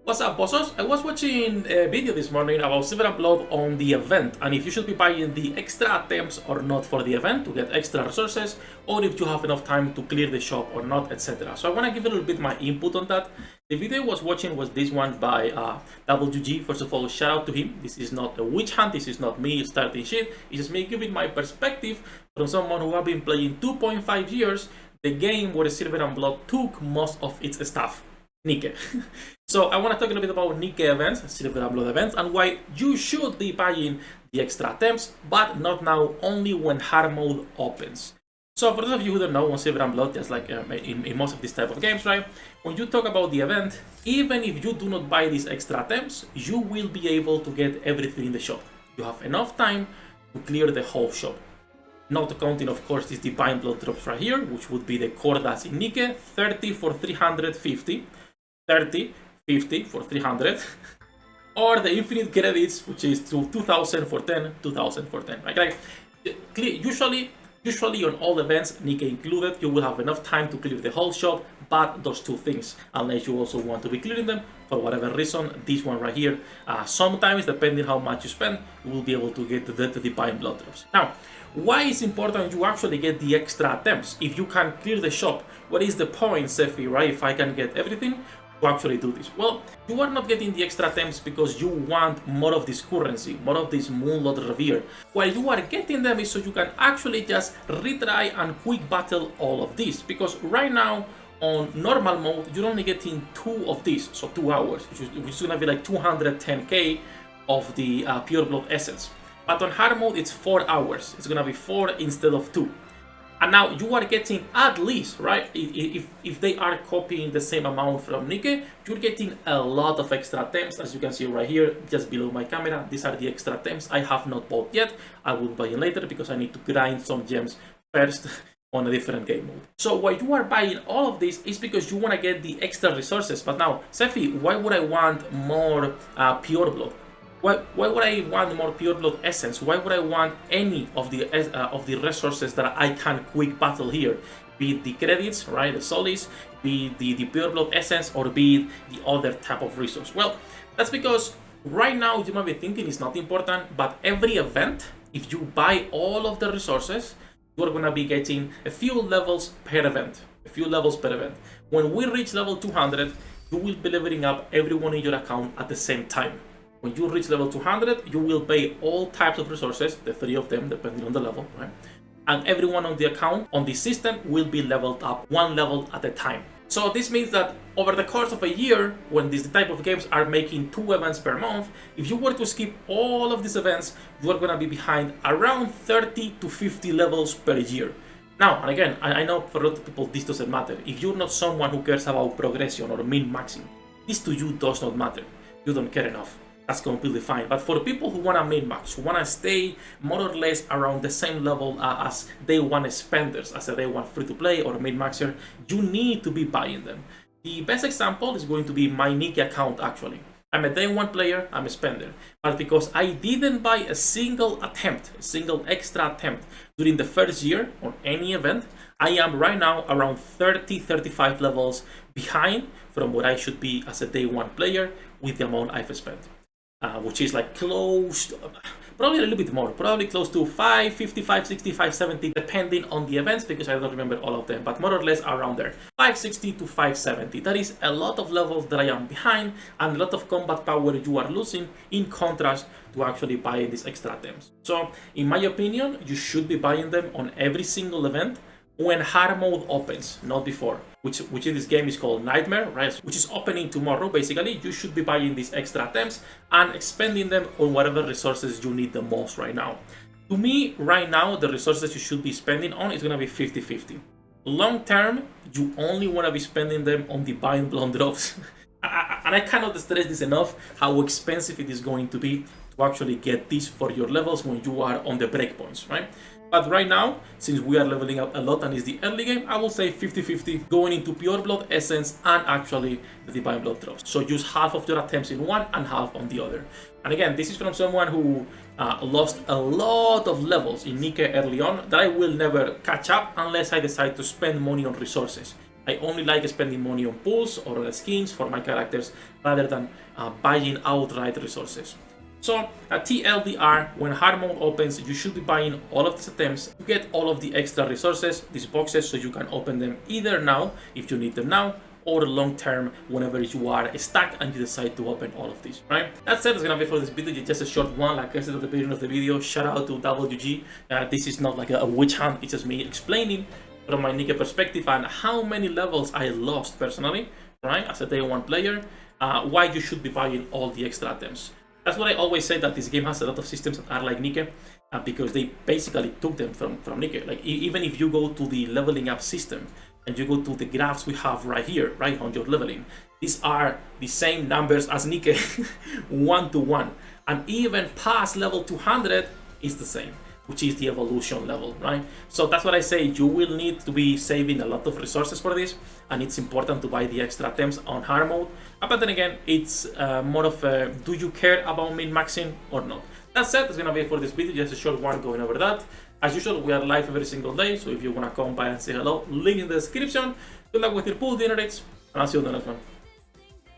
What's up, bosses? I was watching a video this morning about Silver and Blood on the event, and if you should be buying the extra attempts or not for the event to get extra resources, or if you have enough time to clear the shop or not, etc. So I want to give a little bit my input on that. The video I was watching was this one by WG. First of all, shout out to him. This is not a witch hunt, this is not me starting shit, it's just me giving my perspective from someone who have been playing 2.5 years, the game where Silver and Blood took most of its stuff. Nike. So I want to talk a little bit about Nike events, Silver and Blood events, and why you should be buying the extra attempts, but not now, only when hard mode opens. So for those of you who don't know, on Silver and Blood, just like in most of these type of games, right? When you talk about the event, even if you do not buy these extra attempts, you will be able to get everything in the shop. You have enough time to clear the whole shop. Not counting, of course, these Divine Blood drops right here, which would be the core that's in Nike, 30 for 350. 30, 50 for 300, or the infinite credits, which is to 2000 for 10, 2000 for 10. Right? Usually on all events, Nike included, you will have enough time to clear the whole shop, but those two things, unless you also want to be clearing them for whatever reason. This one right here, sometimes depending how much you spend, you will be able to get the Divine Blood drops. Now, why is important you actually get the extra attempts? If you can clear the shop, what is the point, Sefhi, right? If I can get everything to actually do this? Well, you are not getting the extra attempts because you want more of this currency, more of this Moonlord Revere. Why you are getting them is so you can actually just retry and quick battle all of this, because right now on normal mode you're only getting 2 of these, so 2 hours, which is gonna be like 210k of the pure blood essence. But on hard mode it's 4 hours, it's gonna be 4 instead of 2. And now you are getting at least, right, if they are copying the same amount from Nike, you're getting a lot of extra attempts, as you can see right here, just below my camera. These are the extra attempts I have not bought yet. I will buy them later because I need to grind some gems first on a different game mode. So why you are buying all of this is because you want to get the extra resources. But now, Sefhi, why would I want more pure blood? Why would I want more pure blood essence? Why would I want any of the resources that I can quick battle here? Be it the credits, right, the solis, be it the pure blood essence, or be it the other type of resource. Well, that's because right now you might be thinking it's not important, but every event, if you buy all of the resources, you're gonna be getting a few levels per event. When we reach level 200, you will be leveling up everyone in your account at the same time. When you reach level 200, you will pay all types of resources, the 3 of them, depending on the level, right? And everyone on the account, on the system, will be leveled up 1 level at a time. So this means that over the course of a year, when these type of games are making 2 events per month, if you were to skip all of these events, you are going to be behind around 30 to 50 levels per year. Now, and again, I know for a lot of people this doesn't matter. If you're not someone who cares about progression or min-maxing, this to you does not matter. You don't care enough. That's completely fine. But for people who want to min-max, who want to stay more or less around the same level as day one spenders, as a day one free-to-play or min-maxer, you need to be buying them. The best example is going to be my Nike account, actually. I'm a day one player, I'm a spender. But because I didn't buy a single extra attempt during the first year on any event, I am right now around 30-35 levels behind from what I should be as a day one player with the amount I've spent. Which is like close, probably a little bit more, probably close to 550, 560, 570, depending on the events, because I don't remember all of them, but more or less around there, 560 to 570. That is a lot of levels that I am behind, and a lot of combat power you are losing, in contrast to actually buying these extra attempts. So, in my opinion, you should be buying them on every single event when hard mode opens, not before, which in this game is called Nightmare, right? Which is opening tomorrow. Basically, you should be buying these extra attempts and expending them on whatever resources you need the most right now. To me, right now, the resources you should be spending on is gonna be 50-50. Long term, you only wanna be spending them on Divine Blood drops. And I cannot stress this enough, how expensive it is going to be to actually get this for your levels when you are on the breakpoints, right? But right now, since we are leveling up a lot and it's the early game, I will say 50-50 going into pure blood essence and actually the Divine Blood drops. So use half of your attempts in one and half on the other. And again, this is from someone who lost a lot of levels in Nike early on that I will never catch up unless I decide to spend money on resources. I only like spending money on pools or on skins for my characters rather than buying outright resources. So at TLDR, when hard mode opens, you should be buying all of these items to get all of the extra resources, these boxes, so you can open them either now, if you need them now, or long term whenever you are stuck and you decide to open all of these, right? That said, it's gonna be for this video, just a short one. Like I said at the beginning of the video, shout out to WG. This is not like a witch hunt, it's just me explaining from my Nike perspective and how many levels I lost personally, right, as a day one player, why you should be buying all the extra items. That's what I always say, that this game has a lot of systems that are like Nike, because they basically took them from Nike. Like even if you go to the leveling up system and you go to the graphs we have right here, right on your leveling, these are the same numbers as Nike, 1-to-1, and even past level 200 is the same, which is the evolution level, right? So that's what I say, you will need to be saving a lot of resources for this, and it's important to buy the extra items on hard mode. But then again, it's more of a, do you care about min-maxing or not? That said, it's gonna be it for this video, just a short one going over that. As usual, we are live every single day, so if you wanna come by and say hello, link in the description. Good luck with your pool generates, and I'll see you in the next one.